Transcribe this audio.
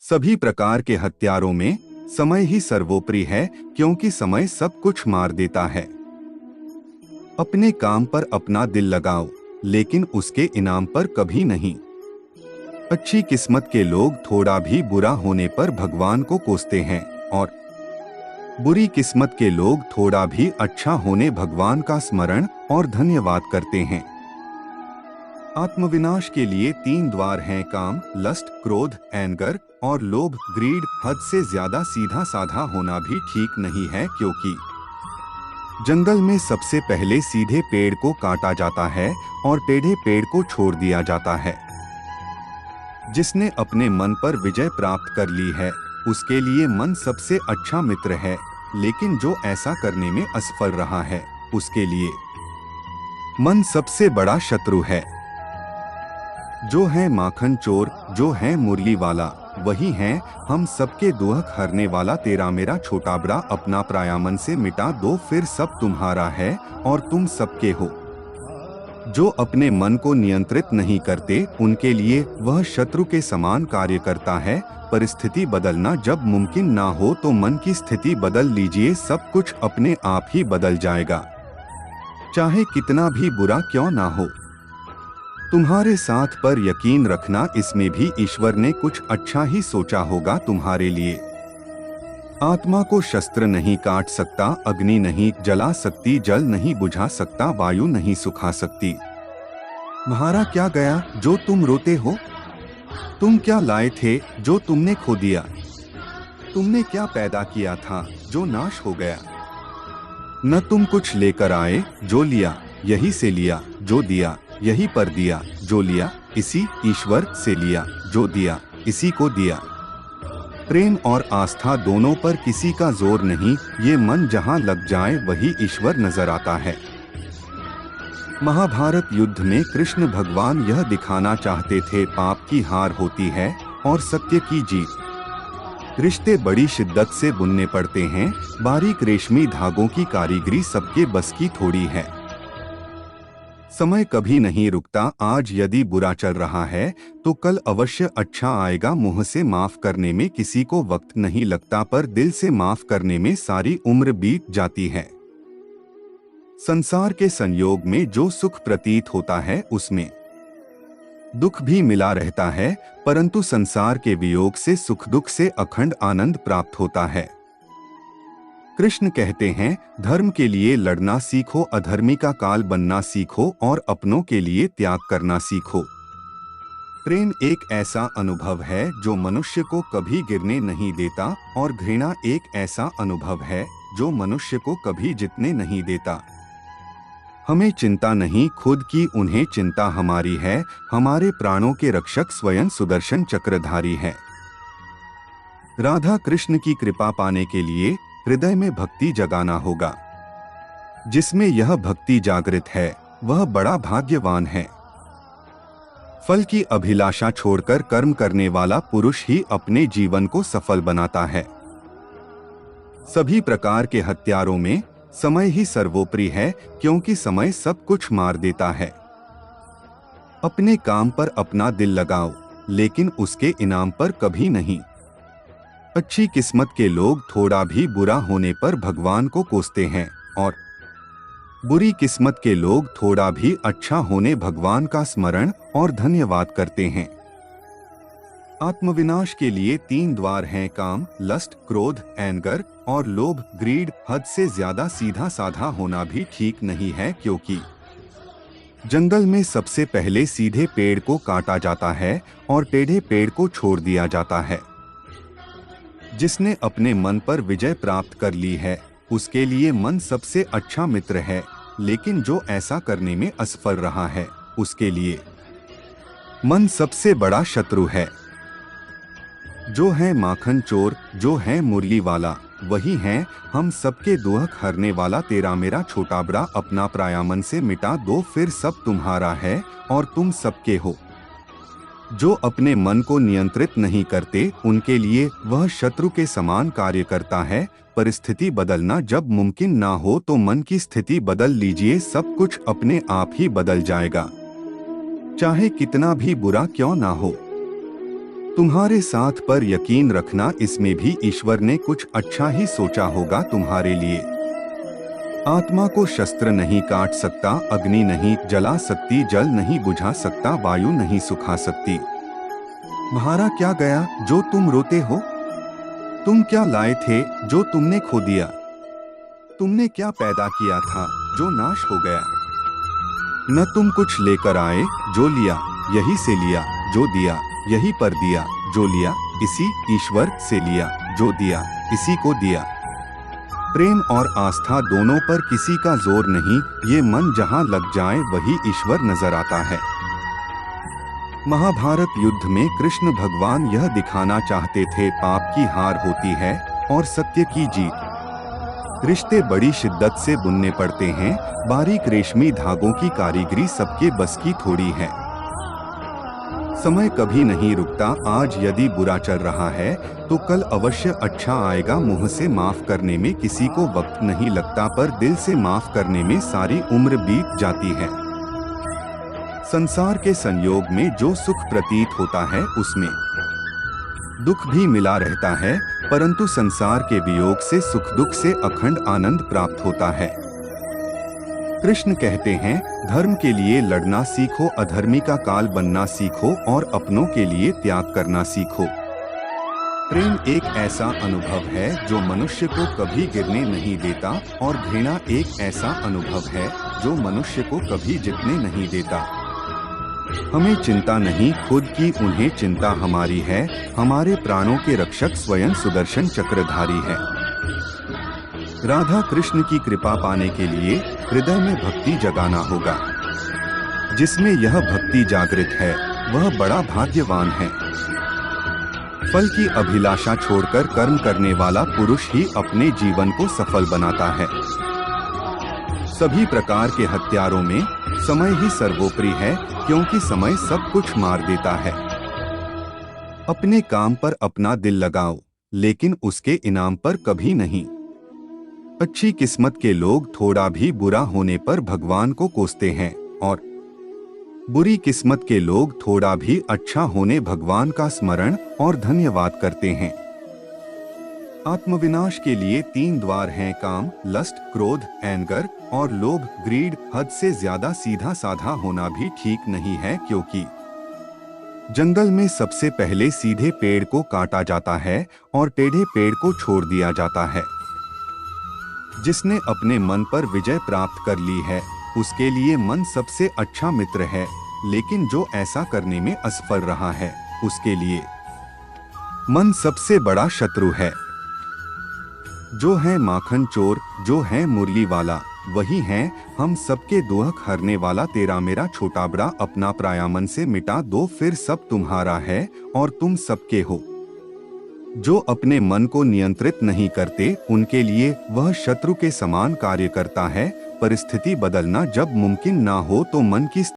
सभी प्रकार के हथियारों में समय ही सर्वोपरि है, क्योंकि समय सब कुछ मार देता है। अपने काम पर अपना दिल लगाओ, लेकिन उसके इनाम पर कभी नहीं। अच्छी किस्मत के लोग थोड़ा भी बुरा होने पर भगवान को कोसते हैं, और बुरी किस्मत के लोग थोड़ा भी अच्छा होने भगवान का स्मरण और धन्यवाद करते हैं। आत्मविनाश के लिए 3 द्वार हैं: काम, लस्ट, क्रोध, एंगर और लोभ, ग्रीड। हद से ज्यादा सीधा साधा होना भी ठीक नहीं है, क्योंकि जंगल में सबसे पहले सीधे पेड़ को काटा जाता है और टेढ़े पेड़ को छोड़ दिया जाता है। जिसने अपने मन पर विजय प्राप्त कर ली है, उसके लिए मन सबसे अच्छा मित्र है, लेकिन जो ऐसा करने में असफल रहा है, उसके लिए मन सबसे बड़ा शत्रु है। जो है माखन चोर, जो है मुरली वाला, वही है हम सबके दुख हरने वाला। तेरा मेरा छोटा बड़ा अपना प्रायामन से मिटा दो, फिर सब तुम्हारा है और तुम सबके हो। जो अपने मन को नियंत्रित नहीं करते, उनके लिए वह शत्रु के समान कार्य करता है। परिस्थिति बदलना जब मुमकिन ना हो तो मन की स्थिति बदल लीजिए, सब कुछ अपने आप ही बदल जाएगा, चाहे कितना भी बुरा क्यों ना हो। तुम्हारे साथ पर यकीन रखना, इसमें भी ईश्वर ने कुछ अच्छा ही सोचा होगा तुम्हारे लिए। आत्मा को शस्त्र नहीं काट सकता, अग्नि नहीं जला सकती, जल नहीं बुझा सकता, वायु नहीं सुखा सकती। तुम्हारा क्या गया जो तुम रोते हो? तुम क्या लाए थे जो तुमने खो दिया? तुमने क्या पैदा किया था जो नाश हो गया? न तुम कुछ लेकर आए, जो लिया यही से लिया, जो दिया यही पर दिया, जो लिया इसी ईश्वर से लिया, जो दिया इसी को दिया। प्रेम और आस्था दोनों पर किसी का जोर नहीं, ये मन जहाँ लग जाए वही ईश्वर नजर आता है। महाभारत युद्ध में कृष्ण भगवान यह दिखाना चाहते थे, पाप की हार होती है और सत्य की जीत। रिश्ते बड़ी शिद्दत से बुनने पड़ते हैं, बारीक रेशमी धागों की कारीगरी सबके बस की थोड़ी है। समय कभी नहीं रुकता, आज यदि बुरा चल रहा है तो कल अवश्य अच्छा आएगा। मुंह से माफ करने में किसी को वक्त नहीं लगता, पर दिल से माफ करने में सारी उम्र बीत जाती है। संसार के संयोग में जो सुख प्रतीत होता है, उसमें दुख भी मिला रहता है, परंतु संसार के वियोग से सुख दुख से अखंड आनंद प्राप्त होता है। कृष्ण कहते हैं, धर्म के लिए लड़ना सीखो, अधर्मी का काल बनना सीखो और अपनों के लिए त्याग करना सीखो। प्रेम एक ऐसा अनुभव है जो मनुष्य को कभी गिरने नहीं देता, और घृणा एक ऐसा अनुभव है जो मनुष्य को कभी जीतने नहीं देता। हमें चिंता नहीं खुद की, उन्हें चिंता हमारी है। हमारे प्राणों के रक्षक स्वयं सुदर्शन चक्रधारी है। राधा कृष्ण की कृपा पाने के लिए हृदय में भक्ति जगाना होगा। जिसमें यह भक्ति जागृत है, वह बड़ा भाग्यवान है। फल की अभिलाषा छोड़कर कर्म करने वाला पुरुष ही अपने जीवन को सफल बनाता है। सभी प्रकार के हथियारों में समय ही सर्वोपरि है, क्योंकि समय सब कुछ मार देता है। अपने काम पर अपना दिल लगाओ, लेकिन उसके इनाम पर कभी नहीं। अच्छी किस्मत के लोग थोड़ा भी बुरा होने पर भगवान को कोसते हैं, और बुरी किस्मत के लोग थोड़ा भी अच्छा होने भगवान का स्मरण और धन्यवाद करते हैं। आत्मविनाश के लिए 3 द्वार हैं: काम, लस्ट, क्रोध, एंगर और लोभ, ग्रीड। हद से ज्यादा सीधा साधा होना भी ठीक नहीं है, क्योंकि जंगल में सबसे पहले सीधे पेड़ को काटा जाता है और टेढ़े पेड़ को छोड़ दिया जाता है। जिसने अपने मन पर विजय प्राप्त कर ली है, उसके लिए मन सबसे अच्छा मित्र है, लेकिन जो ऐसा करने में असफल रहा है, उसके लिए मन सबसे बड़ा शत्रु है। जो है माखन चोर, जो है मुरली वाला, वही है हम सबके दुख हरने वाला। तेरा मेरा छोटा बड़ा अपना प्रायामन से मिटा दो, फिर सब तुम्हारा है और तुम सबके हो। जो अपने मन को नियंत्रित नहीं करते, उनके लिए वह शत्रु के समान कार्य करता है। परिस्थिति बदलना जब मुमकिन ना हो तो मन की स्थिति बदल लीजिए, सब कुछ अपने आप ही बदल जाएगा, चाहे कितना भी बुरा क्यों ना हो। तुम्हारे साथ पर यकीन रखना, इसमें भी ईश्वर ने कुछ अच्छा ही सोचा होगा तुम्हारे लिए। आत्मा को शस्त्र नहीं काट सकता, अग्नि नहीं जला सकती, जल नहीं बुझा सकता, वायु नहीं सुखा सकती। तुम्हारा क्या गया जो तुम रोते हो? तुम क्या लाए थे जो तुमने खो दिया? तुमने क्या पैदा किया था जो नाश हो गया? न तुम कुछ लेकर आए जो लिया, यही से लिया जो दिया, यही पर दिया जो लिया, इसी ईश्वर से लिया जो दिया, इसी को दिया। प्रेम और आस्था दोनों पर किसी का जोर नहीं, ये मन जहाँ लग जाए वही ईश्वर नजर आता है। महाभारत युद्ध में कृष्ण भगवान यह दिखाना चाहते थे, पाप की हार होती है और सत्य की जीत। रिश्ते बड़ी शिद्दत से बुनने पड़ते हैं, बारीक रेशमी धागों की कारीगरी सबके बस की थोड़ी है। समय कभी नहीं रुकता, आज यदि बुरा चल रहा है तो कल अवश्य अच्छा आएगा। मुंह से माफ करने में किसी को वक्त नहीं लगता, पर दिल से माफ करने में सारी उम्र बीत जाती है। संसार के संयोग में जो सुख प्रतीत होता है उसमें दुख भी मिला रहता है, परंतु संसार के वियोग से सुख दुख से अखंड आनंद प्राप्त होता है। कृष्ण कहते हैं, धर्म के लिए लड़ना सीखो, अधर्मी का काल बनना सीखो और अपनों के लिए त्याग करना सीखो। प्रेम एक ऐसा अनुभव है जो मनुष्य को कभी गिरने नहीं देता, और घृणा एक ऐसा अनुभव है जो मनुष्य को कभी जीतने नहीं देता। हमें चिंता नहीं खुद की, उन्हें चिंता हमारी है। हमारे प्राणों के रक्षक स्वयं सुदर्शन चक्रधारी है। राधा कृष्ण की कृपा पाने के लिए हृदय में भक्ति जगाना होगा। जिसमें यह भक्ति जागृत है वह बड़ा भाग्यवान है। फल की अभिलाषा छोड़कर कर्म करने वाला पुरुष ही अपने जीवन को सफल बनाता है। सभी प्रकार के हथियारों में समय ही सर्वोपरि है, क्योंकि समय सब कुछ मार देता है। अपने काम पर अपना दिल लगाओ, लेकिन उसके इनाम पर कभी नहीं। अच्छी किस्मत के लोग थोड़ा भी बुरा होने पर भगवान को कोसते हैं, और बुरी किस्मत के लोग थोड़ा भी अच्छा होने भगवान का स्मरण और धन्यवाद करते हैं। आत्मविनाश के लिए 3 द्वार हैं, काम, लस्ट, क्रोध, एंगर और लोभ, ग्रीड। हद से ज्यादा सीधा साधा होना भी ठीक नहीं है, क्योंकि जंगल में सबसे पहले सीधे पेड़ को काटा जाता है और टेढ़े पेड़ को छोड़ दिया जाता है। जिसने अपने मन पर विजय प्राप्त कर ली है उसके लिए मन सबसे अच्छा मित्र है, लेकिन जो ऐसा करने में असफल रहा है उसके लिए मन सबसे बड़ा शत्रु है। जो है माखन चोर, जो है मुरली वाला, वही है हम सबके दुख हरने वाला। तेरा मेरा छोटा बड़ा अपना प्रायामन से मिटा दो, फिर सब तुम्हारा है और तुम सबके हो। जो अपने मन को नियंत्रित नहीं करते उनके लिए वह शत्रु के समान कार्य करता है। परिस्थिति बदलना जब मुमकिन ना हो तो मन की